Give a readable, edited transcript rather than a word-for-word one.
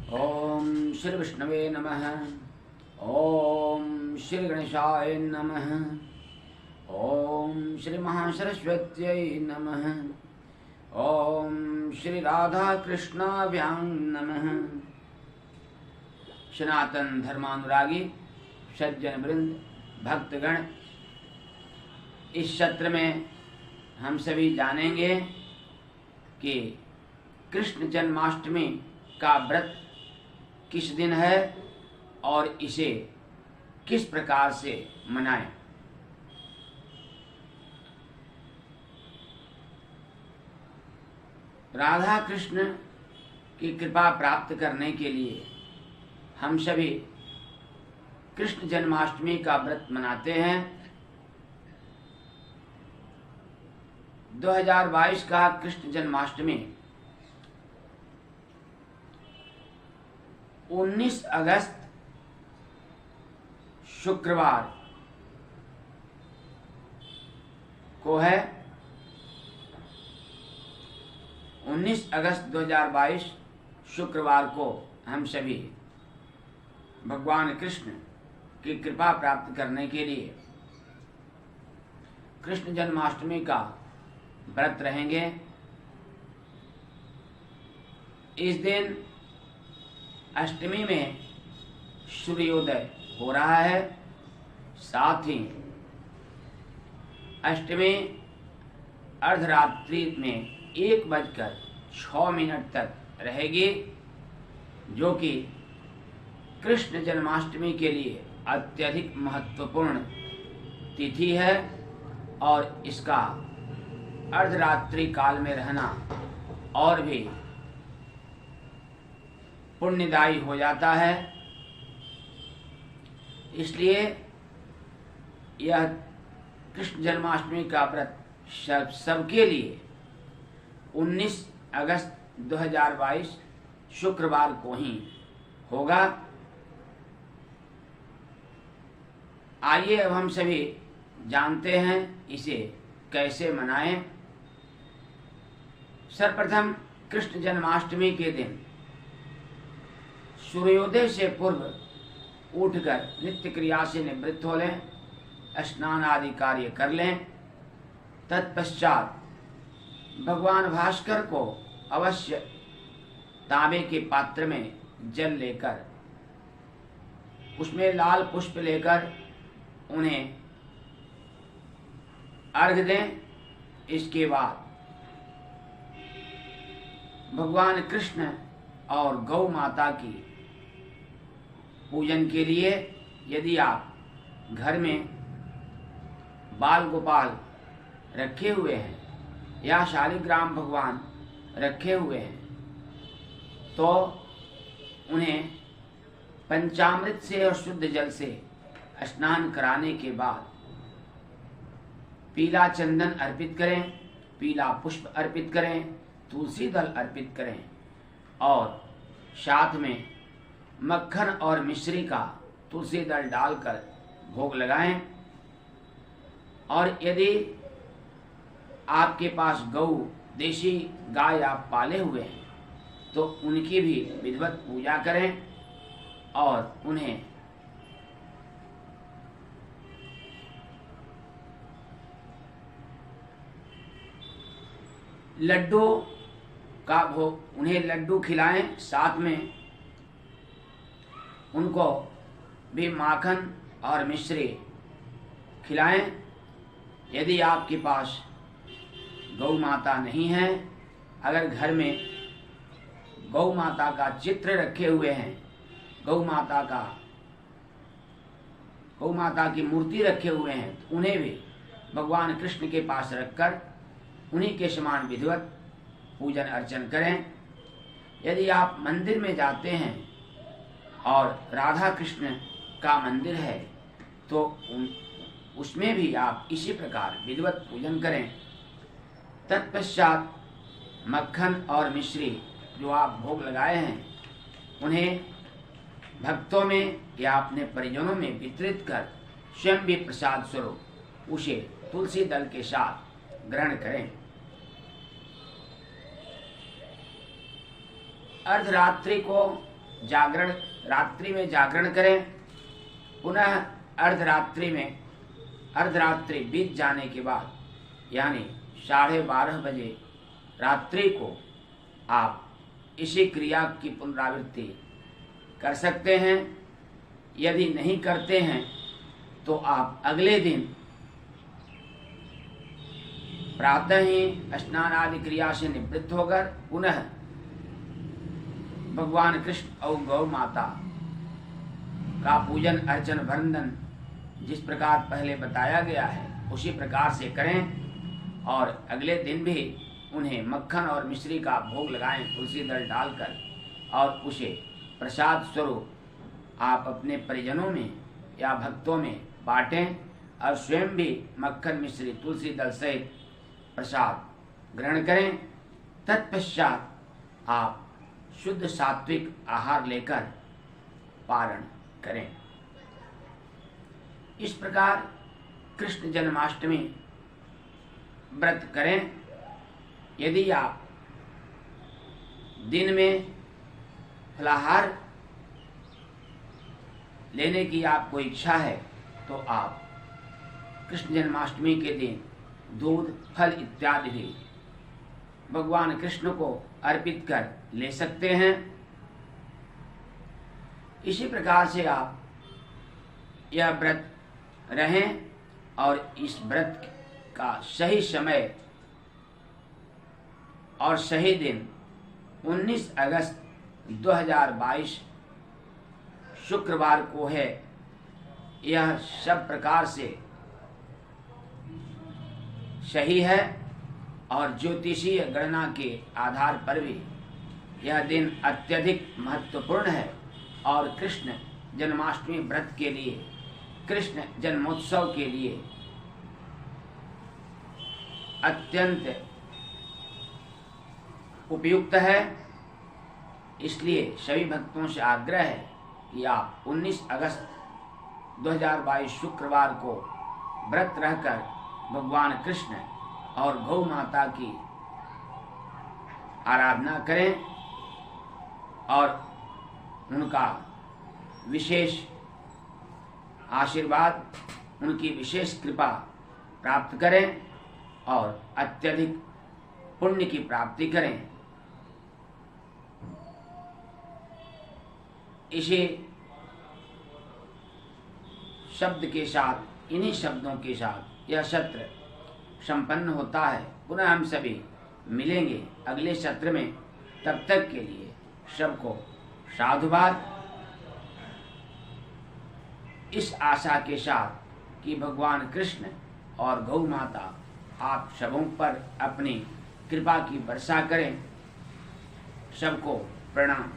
ओम श्री विष्णवे नमः। ओम श्री गणेशाय नमः। ओम श्री महासरस्वत्यै नमः। ओम श्री राधा कृष्णाभ्यां नमः। सनातन धर्मानुरागी सज्जन वृंद, भक्तगण, इस सत्र में हम सभी जानेंगे कि कृष्ण जन्माष्टमी का व्रत किस दिन है और इसे किस प्रकार से मनाएं। राधा कृष्ण की कृपा प्राप्त करने के लिए हम सभी कृष्ण जन्माष्टमी का व्रत मनाते हैं। 2022 का कृष्ण जन्माष्टमी 19 अगस्त शुक्रवार को है। 19 अगस्त 2022 शुक्रवार को हम सभी भगवान कृष्ण की कृपा प्राप्त करने के लिए कृष्ण जन्माष्टमी का व्रत रहेंगे। इस दिन अष्टमी में सूर्योदय हो रहा है। साथ ही अष्टमी अर्धरात्रि में 1:06 तक रहेगी, जो कि कृष्ण जन्माष्टमी के लिए अत्यधिक महत्वपूर्ण तिथि है और इसका अर्धरात्रि काल में रहना और भी पुण्यदायी हो जाता है। इसलिए यह कृष्ण जन्माष्टमी का व्रत सबके लिए 19 अगस्त 2022 शुक्रवार को ही होगा। आइए अब हम सभी जानते हैं इसे कैसे मनाएं। सर्वप्रथम कृष्ण जन्माष्टमी के दिन सूर्योदय से पूर्व उठकर नित्य क्रिया से निवृत्त हो लें, स्नान आदि कार्य कर लें। तत्पश्चात भगवान भास्कर को अवश्य तांबे के पात्र में जल लेकर उसमें लाल पुष्प लेकर उन्हें अर्घ दें। इसके बाद भगवान कृष्ण और गौ माता की पूजन के लिए यदि आप घर में बाल गोपाल रखे हुए हैं या शालिग्राम भगवान रखे हुए हैं तो उन्हें पंचामृत से और शुद्ध जल से स्नान कराने के बाद पीला चंदन अर्पित करें, पीला पुष्प अर्पित करें, तुलसी दल अर्पित करें और साथ में मक्खन और मिश्री का तुलसी दल डालकर भोग लगाएं। और यदि आपके पास गौ देशी गाय आप पाले हुए हैं तो उनकी भी विधिवत पूजा करें और उन्हें लड्डू का भोग, उन्हें लड्डू खिलाएं। साथ में उनको भी माखन और मिश्री खिलाएं। यदि आपके पास गौ माता नहीं है, अगर घर में गौ माता का चित्र रखे हुए हैं, गौ माता की मूर्ति रखे हुए हैं, तो उन्हें भी भगवान कृष्ण के पास रखकर उन्हीं के समान विधिवत पूजन अर्चन करें। यदि आप मंदिर में जाते हैं और राधा कृष्ण का मंदिर है तो उसमें भी आप इसी प्रकार विधिवत पूजन करें। तत्पश्चात मक्खन और मिश्री जो आप भोग लगाए हैं उन्हें भक्तों में या अपने परिजनों में वितरित कर स्वयं भी प्रसाद स्वरूप उसे तुलसी दल के साथ ग्रहण करें। अर्धरात्रि को जागरण, रात्रि में जागरण करें, पुनः अर्धरात्रि बीत जाने के बाद यानी 12:30 बजे रात्रि को आप इसी क्रिया की पुनरावृत्ति कर सकते हैं। यदि नहीं करते हैं तो आप अगले दिन प्रातः ही स्नान आदि क्रिया से निवृत्त होकर पुनः भगवान कृष्ण और गौ माता का पूजन अर्चन वंदन जिस प्रकार पहले बताया गया है उसी प्रकार से करें और अगले दिन भी उन्हें मक्खन और मिश्री का भोग लगाएं तुलसी दल डालकर, और उसे प्रसाद स्वरूप आप अपने परिजनों में या भक्तों में बांटें और स्वयं भी मक्खन मिश्री तुलसी दल सहित प्रसाद ग्रहण करें। तत्पश्चात आप शुद्ध सात्विक आहार लेकर पारण करें। इस प्रकार कृष्ण जन्माष्टमी व्रत करें। यदि आप दिन में फलाहार लेने की आपको इच्छा है तो आप कृष्ण जन्माष्टमी के दिन दूध, फल इत्यादि भी भगवान कृष्ण को अर्पित कर ले सकते हैं। इसी प्रकार से आप यह व्रत रहें और इस व्रत का सही समय और सही दिन 19 अगस्त 2022 शुक्रवार को है। यह सब प्रकार से सही है और ज्योतिषीय गणना के आधार पर भी यह दिन अत्यधिक महत्वपूर्ण है और कृष्ण जन्माष्टमी व्रत के लिए, कृष्ण जन्मोत्सव के लिए अत्यंत उपयुक्त है। इसलिए सभी भक्तों से आग्रह है कि आप 19 अगस्त 2022 शुक्रवार को व्रत रहकर भगवान कृष्ण और गौ माता की आराधना करें और उनका विशेष आशीर्वाद, उनकी विशेष कृपा प्राप्त करें और अत्यधिक पुण्य की प्राप्ति करें। इसी शब्द के साथ, इन्हीं शब्दों के साथ यह सत्र संपन्न होता है। पुनः हम सभी मिलेंगे अगले सत्र में। तब तक के लिए सबको साधुवाद, इस आशा के साथ कि भगवान कृष्ण और गौ माता आप सबों पर अपनी कृपा की वर्षा करें। सबको प्रणाम।